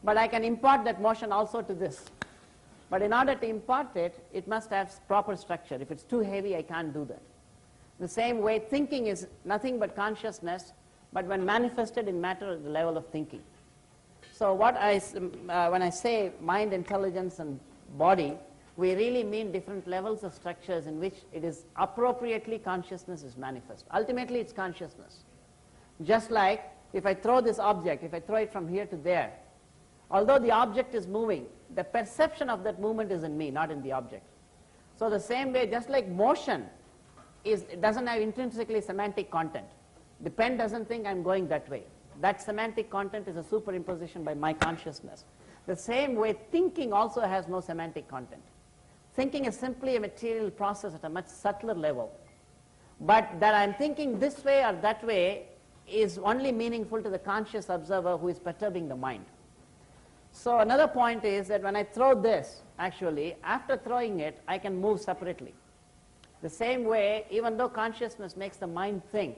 B: but I can impart that motion also to this. But in order to impart it, it must have proper structure. If it's too heavy, I can't do that. The same way, thinking is nothing but consciousness, but when manifested in matter at the level of thinking. So when I say mind, intelligence, and body, we really mean different levels of structures in which it is appropriately consciousness is manifest. Ultimately, it's consciousness. Just like if I throw this object, if I throw it from here to there, although the object is moving, the perception of that movement is in me, not in the object. So the same way, just like motion it doesn't have intrinsically semantic content. The pen doesn't think I'm going that way. That semantic content is a superimposition by my consciousness. The same way, thinking also has no semantic content. Thinking is simply a material process at a much subtler level. But that I'm thinking this way or that way is only meaningful to the conscious observer who is perturbing the mind. So another point is that when I throw this, actually, after throwing it, I can move separately. The same way, even though consciousness makes the mind think,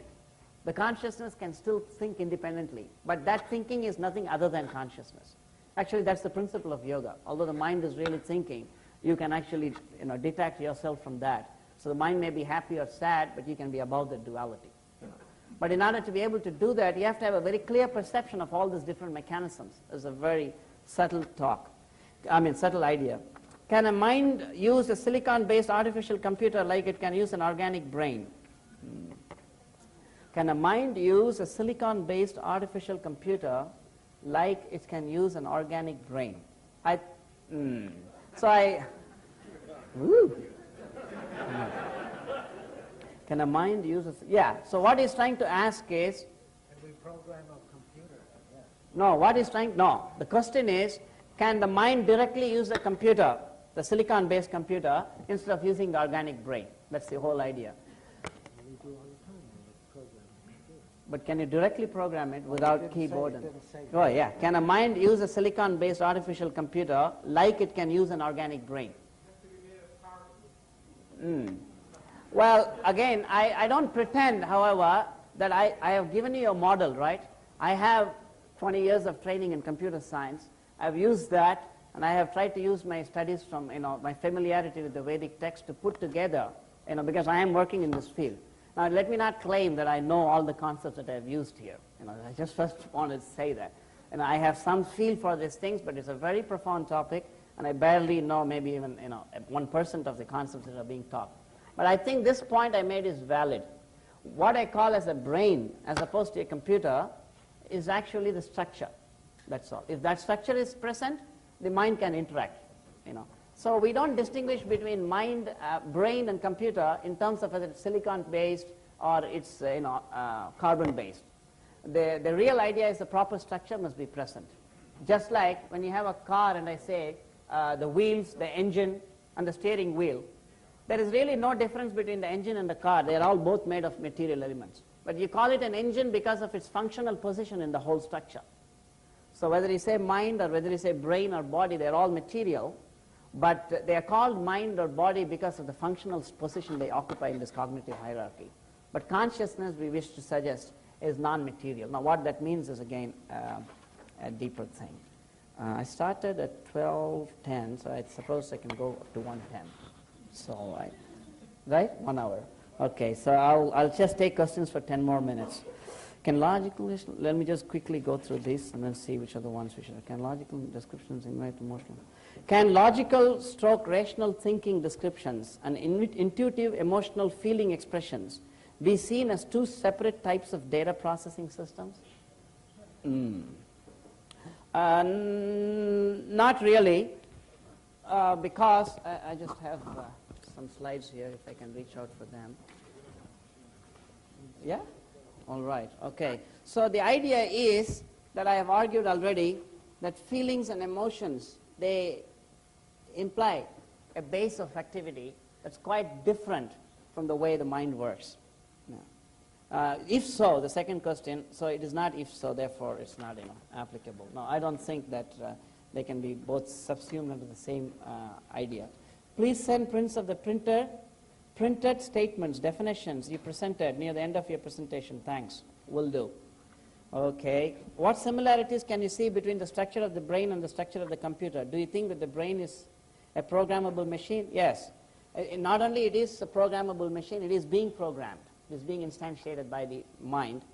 B: the consciousness can still think independently. But that thinking is nothing other than consciousness. Actually, that's the principle of yoga. Although the mind is really thinking, you can actually detach yourself from that. So the mind may be happy or sad, but you can be above the duality. But in order to be able to do that, you have to have a very clear perception of all these different mechanisms. It's a very subtle subtle idea. Can a mind use a silicon-based artificial computer like it can use an organic brain? Can a mind use a silicon-based artificial computer like it can use an organic brain? Can a mind use so what he's trying to ask is,
A: Can we program a computer?
B: No, the question is, can the mind directly use the computer, the silicon-based computer, instead of using the organic brain? That's the whole idea.
A: We do all the time when we program a computer.
B: But can you directly program it without keyboard?
A: Oh,
B: yeah. Can a mind use a silicon-based artificial computer like it can use an organic brain? Well, again, I don't pretend, however, that I have given you a model, right? I have 20 years of training in computer science. I've used that, and I have tried to use my studies from, my familiarity with the Vedic text to put together, because I am working in this field. Now, let me not claim that I know all the concepts that I've used here. I just first want to say that. And I have some feel for these things, but it's a very profound topic, and I barely know maybe even 1% of the concepts that are being taught. But I think this point I made is valid. What I call as a brain, as opposed to a computer, is actually the structure. That's all. If that structure is present, the mind can interact. So we don't distinguish between mind, brain, and computer in terms of whether it's silicon-based or it's carbon-based. The real idea is the proper structure must be present. Just like when you have a car and I say the wheels, the engine, and the steering wheel, there is really no difference between the engine and the car. They are all both made of material elements. But you call it an engine because of its functional position in the whole structure. So whether you say mind or whether you say brain or body, they are all material. But they are called mind or body because of the functional position they occupy in this cognitive hierarchy. But consciousness, we wish to suggest, is non-material. Now what that means is, again, a deeper thing. I started at 12:10, so I suppose I can go up to 1:10. So, right? 1 hour. Okay, so I'll just take questions for 10 more minutes. Let me just quickly go through this and then see which are the ones we should. Can logical descriptions invite emotional? Can logical stroke rational thinking descriptions and intuitive emotional feeling expressions be seen as two separate types of data processing systems? Not really, because I just have some slides here, if I can reach out for them. Yeah? All right, okay. So the idea is that I have argued already that feelings and emotions, they imply a base of activity that's quite different from the way the mind works. If so, the second question, so it is not if so, therefore it's not applicable. No, I don't think that they can be both subsumed under the same idea. Please send prints of the printed statements, definitions you presented near the end of your presentation. Thanks. Will do. Okay. What similarities can you see between the structure of the brain and the structure of the computer? Do you think that the brain is a programmable machine? Yes. Not only it is a programmable machine, it is being programmed. It is being instantiated by the mind.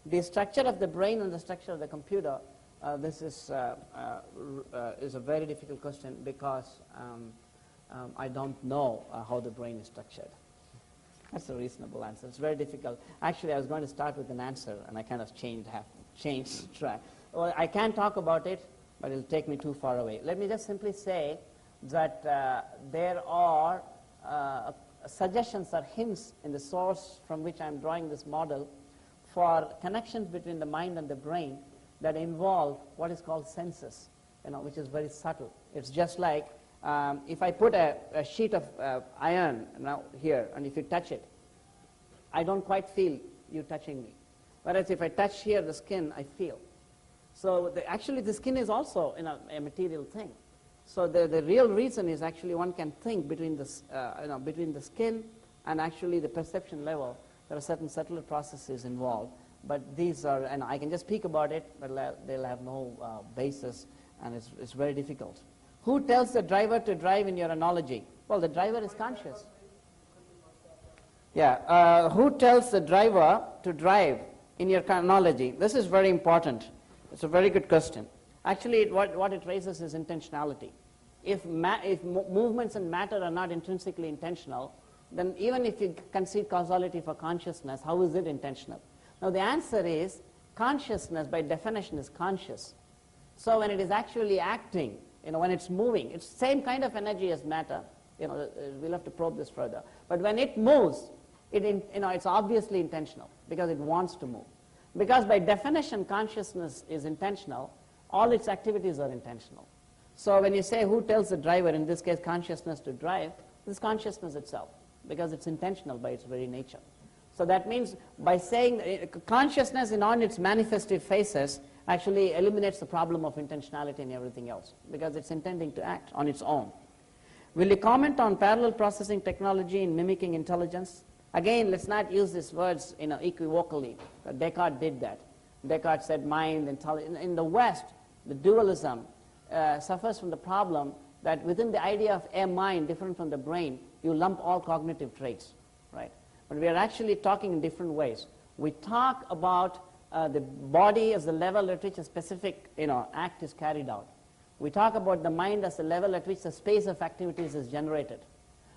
B: The structure of the brain and the structure of the computer, this is a very difficult question because I don't know how the brain is structured. That's a reasonable answer. It's very difficult. Actually, I was going to start with an answer, and I kind of changed track. Well, I can talk about it, but it'll take me too far away. Let me just simply say that there are suggestions or hints in the source from which I'm drawing this model for connections between the mind and the brain that involve what is called senses, which is very subtle. It's just like if I put a sheet of iron now here, and if you touch it, I don't quite feel you touching me. Whereas if I touch here the skin, I feel. So actually the skin is also a material thing. So the real reason is actually one can think between between the skin and actually the perception level. There are certain subtler processes involved. But these are, and I can just speak about it, but they'll have no basis, and it's very difficult. Who tells the driver to drive in your analogy? Well, the driver is conscious. Yeah, who tells the driver to drive in your analogy? This is very important. It's a very good question. Actually, what it raises is intentionality. If movements and matter are not intrinsically intentional, then even if you concede causality for consciousness, how is it intentional? Now, the answer is consciousness, by definition, is conscious. So when it is actually acting, when it's moving, it's the same kind of energy as matter. We'll have to probe this further. But when it moves, it's obviously intentional because it wants to move. Because by definition, consciousness is intentional, all its activities are intentional. So when you say who tells the driver, in this case consciousness, to drive, it's consciousness itself, because it's intentional by its very nature. So that means by saying consciousness on its manifestive phases actually eliminates the problem of intentionality and everything else, because it's intending to act on its own. Will you comment on parallel processing technology in mimicking intelligence? Again, let's not use these words equivocally. Descartes did that. Descartes said mind, intelligence. In the West, the dualism suffers from the problem that within the idea of a mind different from the brain, you lump all cognitive traits, right? But we are actually talking in different ways. We talk about the body as the level at which a specific act is carried out. We talk about the mind as the level at which the space of activities is generated.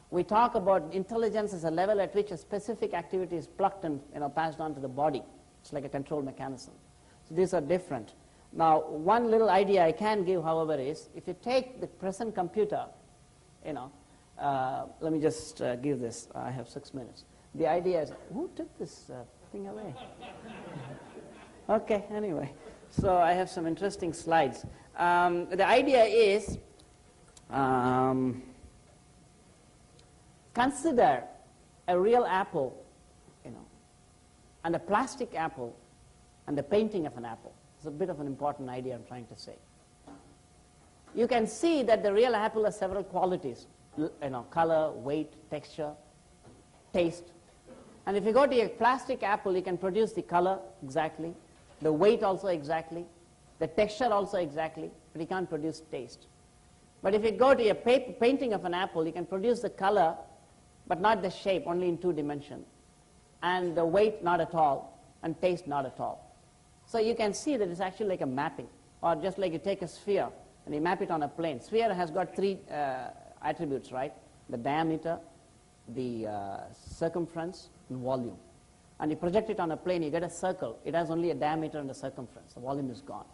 B: We talk about intelligence as a level at which a specific activity is plucked and passed on to the body. It's like a control mechanism. So these are different. Now, one little idea I can give, however, is if you take the present computer, let me just give this. I have 6 minutes. The idea is, who took this thing away? Okay, anyway. So I have some interesting slides. The idea is, consider a real apple, and a plastic apple, and the painting of an apple. It's a bit of an important idea I'm trying to say. You can see that the real apple has several qualities, color, weight, texture, taste. And if you go to a plastic apple, you can produce the color exactly, the weight also exactly, the texture also exactly, but you can't produce taste. But if you go to a painting of an apple, you can produce the color, but not the shape, only in 2 dimensions, and the weight not at all, and taste not at all. So you can see that it's actually like a mapping, or just like you take a sphere and you map it on a plane. Sphere has got 3 attributes, right? The diameter, the circumference, and volume. And you project it on a plane, you get a circle. It has only a diameter and a circumference. The volume is gone.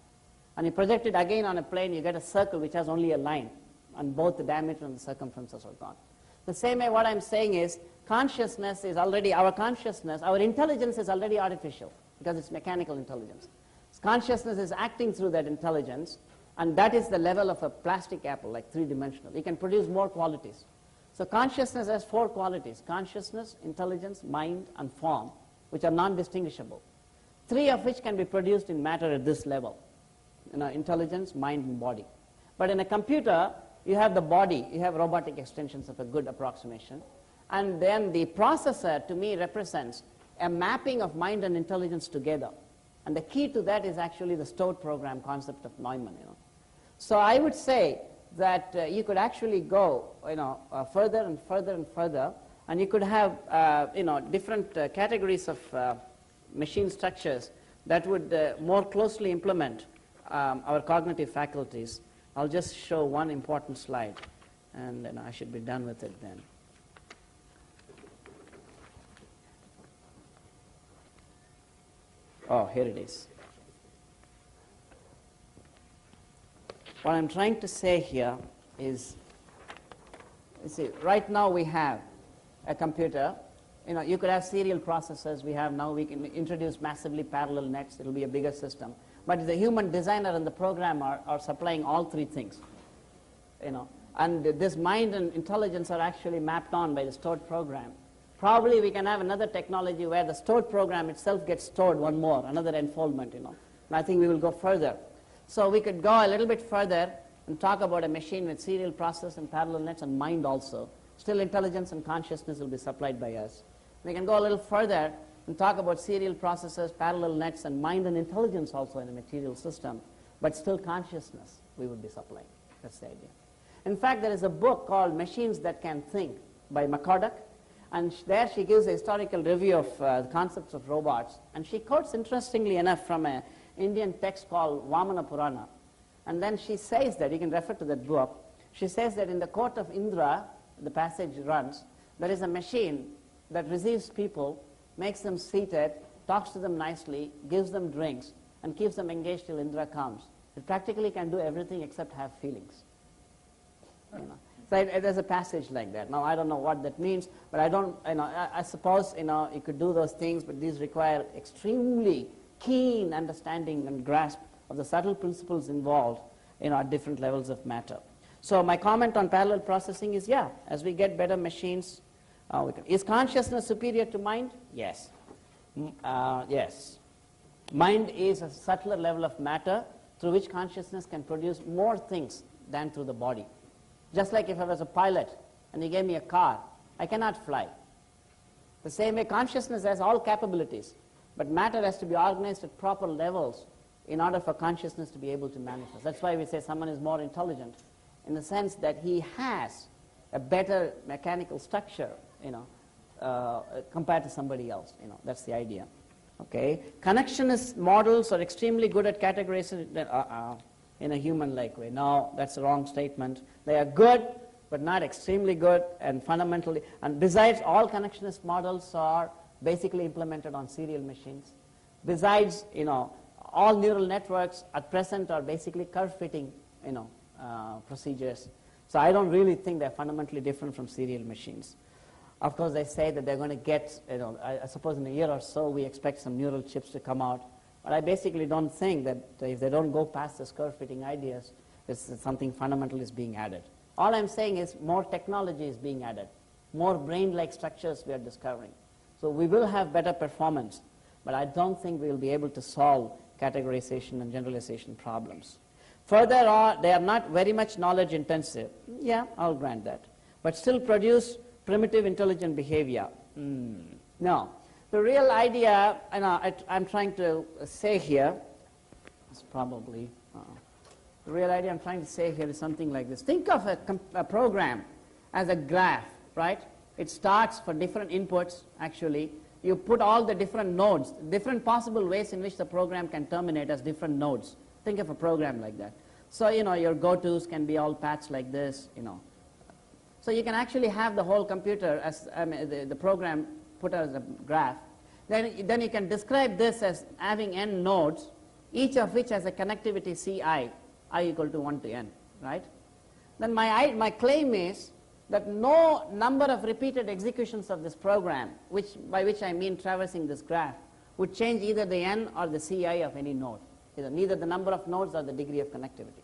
B: And you project it again on a plane, you get a circle which has only a line, and both the diameter and the circumferences are gone. The same way, what I'm saying is, consciousness is already, our consciousness, our intelligence is already artificial, because it's mechanical intelligence. Consciousness is acting through that intelligence, and that is the level of a plastic apple, like 3-dimensional. It can produce more qualities. So consciousness has 4 qualities: consciousness, intelligence, mind, and form, which are non-distinguishable. 3 of which can be produced in matter at this level: intelligence, mind, and body. But in a computer, you have the body, you have robotic extensions of a good approximation, and then the processor, to me, represents a mapping of mind and intelligence together. And the key to that is actually the stored program concept of Neumann. So I would say that you could actually go further and further and further, and you could have different categories of machine structures that would more closely implement our cognitive faculties. I'll just show one important slide, and then I should be done with it then. Oh, here it is. What I'm trying to say here is You see, right now we have a computer. You know, you could have serial processors. We have now, we can introduce massively parallel nets. It will be a bigger system. But the human designer and the programmer are supplying all three things. You know, and this mind and intelligence are actually mapped on by the stored program. Probably we can have another technology where the stored program itself gets stored one more, another enfoldment, you know. And I think we will go further. So we could go a little bit further and talk about a machine with serial process and parallel nets and mind also. Still intelligence and consciousness will be supplied by us. We can go a little further and talk about serial processors, parallel nets, and mind and intelligence also in a material system. But still consciousness we would be supplying. That's the idea. In fact, there is a book called Machines That Can Think by McCorduck. And there she gives a historical review of the concepts of robots. And she quotes, interestingly enough, from an Indian text called Vamana Purana. And then she says that, you can refer to that book, she says that in the court of Indra, the passage runs, there is a machine that receives people, makes them seated, talks to them nicely, gives them drinks, and keeps them engaged till Indra comes. It practically can do everything except have feelings. You know. So there's a passage like that. Now, I don't know what that means, but I suppose, you could do those things, but these require extremely keen understanding and grasp of the subtle principles involved, at different levels of matter. So my comment on parallel processing is, yeah, as we get better machines, is consciousness superior to mind? Yes. Yes. Mind is a subtler level of matter through which consciousness can produce more things than through the body. Just like if I was a pilot and he gave me a car, I cannot fly. The same way consciousness has all capabilities, but matter has to be organized at proper levels in order for consciousness to be able to manifest. That's why we say someone is more intelligent, in the sense that he has a better mechanical structure, compared to somebody else. That's the idea. Okay, connectionist models are extremely good at categorizing in a human-like way. No, that's a wrong statement. They are good, but not extremely good, and fundamentally. And besides, all connectionist models are basically implemented on serial machines. Besides, all neural networks at present are basically curve-fitting, procedures. So I don't really think they're fundamentally different from serial machines. Of course, they say that they're going to get, I suppose in a year or so, we expect some neural chips to come out. But I basically don't think that if they don't go past the curve-fitting ideas, something fundamental is being added. All I'm saying is more technology is being added. More brain-like structures we are discovering. So we will have better performance, but I don't think we will be able to solve categorization and generalization problems. Further, they are not very much knowledge intensive. Yeah, I'll grant that. But still produce primitive intelligent behavior. No. The real idea, I'm trying to say here, is probably, the real idea I'm trying to say here is something like this. Think of a program as a graph, right? It starts for different inputs, actually. You put all the different nodes, different possible ways in which the program can terminate as different nodes. Think of a program like that. So, your go-tos can be all paths like this, So you can actually have the whole computer as the program put as a graph. Then you can describe this as having n nodes, each of which has a connectivity Ci, I equal to 1 to n, right? Then my claim is that no number of repeated executions of this program, by which I mean traversing this graph, would change either the n or the Ci of any node, neither the number of nodes or the degree of connectivity.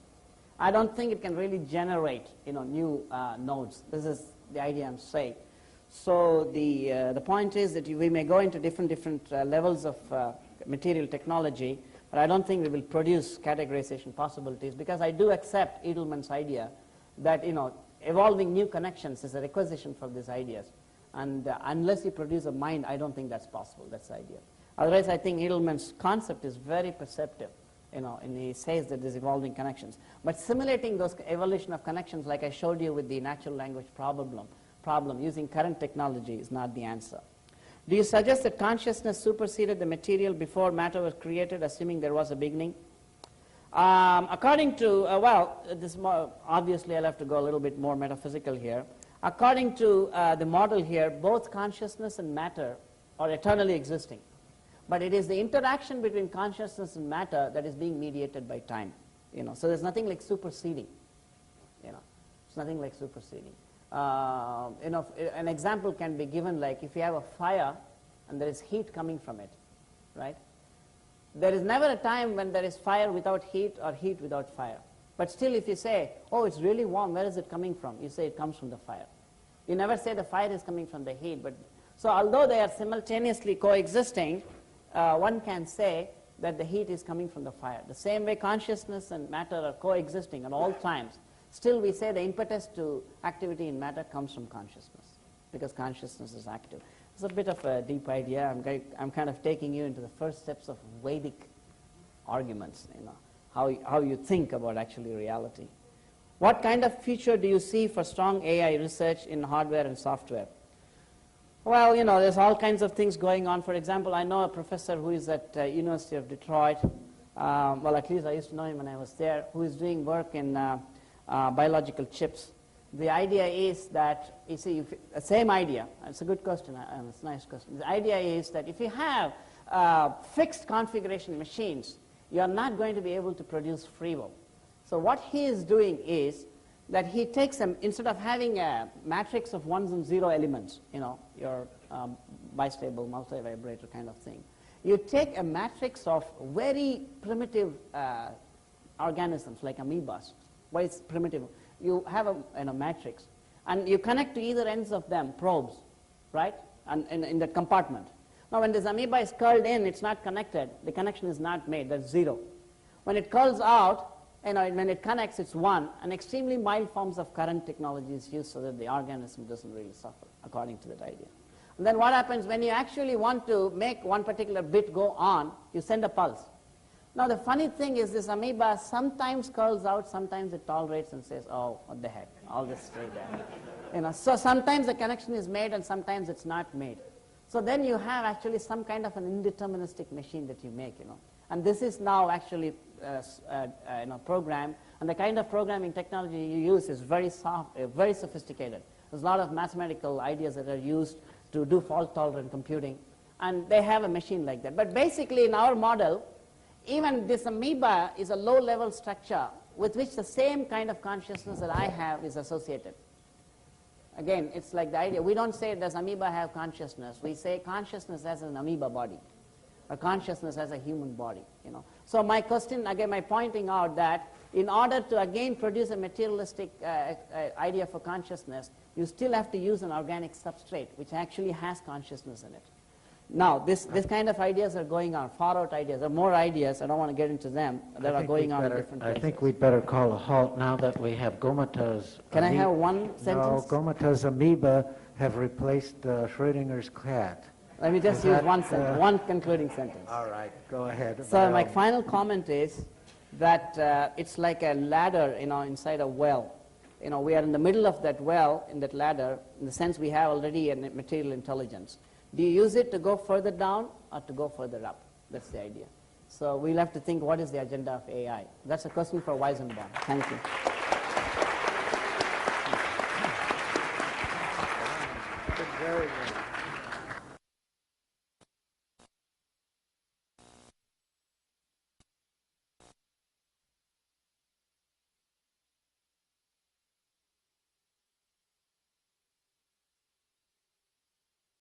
B: I don't think it can really generate new nodes. This is the idea I'm saying. So the point is that we may go into different levels of material technology, but I don't think we will produce categorization possibilities, because I do accept Edelman's idea that evolving new connections is a requisition for these ideas. And unless you produce a mind, I don't think that's possible. That's the idea. Otherwise, I think Edelman's concept is very perceptive, and he says that there's evolving connections. But simulating those evolution of connections, like I showed you with the natural language problem using current technology, is not the answer. Do you suggest that consciousness superseded the material before matter was created, assuming there was a beginning? According to, obviously I'll have to go a little bit more metaphysical here. According to the model here, both consciousness and matter are eternally existing. But it is the interaction between consciousness and matter that is being mediated by time. So there's nothing like superseding. It's nothing like superseding. an example can be given like if you have a fire and there is heat coming from it, right? There is never a time when there is fire without heat or heat without fire. But still if you say, oh, it's really warm, where is it coming from? You say it comes from the fire. You never say the fire is coming from the heat. So although they are simultaneously coexisting, one can say that the heat is coming from the fire. The same way consciousness and matter are coexisting at all times. Still we say the impetus to activity in matter comes from consciousness, because consciousness is active. It's a bit of a deep idea. I'm kind of taking you into the first steps of Vedic arguments, how you think about actually reality. What kind of future do you see for strong AI research in hardware and software? Well, there's all kinds of things going on. For example, I know a professor who is at University of Detroit, well, at least I used to know him when I was there, who is doing work in biological chips. The idea is that, you see, same idea. It's a good question. It's a nice question. The idea is that if you have fixed configuration machines, you are not going to be able to produce free will. So what he is doing is that he takes instead of having a matrix of ones and zero elements, your bistable, multi-vibrator kind of thing, you take a matrix of very primitive organisms like amoebas. Why it's primitive? You have a matrix, and you connect to either ends of them probes, right? And in that compartment. Now, when this amoeba is curled in, it's not connected. The connection is not made. That's zero. When it curls out, when it connects, it's one. And extremely mild forms of current technology is used so that the organism doesn't really suffer, according to that idea. And then what happens when you actually want to make one particular bit go on? You send a pulse. Now, the funny thing is this amoeba sometimes curls out, sometimes it tolerates and says, oh, what the heck, I'll just stay there. So sometimes the connection is made and sometimes it's not made. So then you have actually some kind of an indeterministic machine that you make, And this is now actually programmed, and the kind of programming technology you use is very soft, very sophisticated. There's a lot of mathematical ideas that are used to do fault-tolerant computing, and they have a machine like that. But basically, in our model, even this amoeba is a low-level structure with which the same kind of consciousness that I have is associated. Again, it's like the idea. We don't say, does amoeba have consciousness? We say consciousness has an amoeba body, or consciousness has a human body. So my question, again, my pointing out that in order to, again, produce a materialistic idea for consciousness, you still have to use an organic substrate, which actually has consciousness in it. Now, this kind of ideas are going on, far-out ideas. There are more ideas, I don't want to get into them, that are going on in different places.
A: I think we'd better call a halt now that we have Gomatam's...
B: Can I have one sentence?
A: No, Gomatam's amoeba have replaced Schrodinger's cat.
B: Let me just use one sentence, one concluding sentence.
A: All right, go ahead.
B: So my final comment is that it's like a ladder, inside a well. We are in the middle of that well, in that ladder, in the sense we have already a material intelligence. Do you use it to go further down or to go further up? That's the idea. So we'll have to think, what is the agenda of AI? That's a question for Weizenbaum. Thank you.
A: Very good.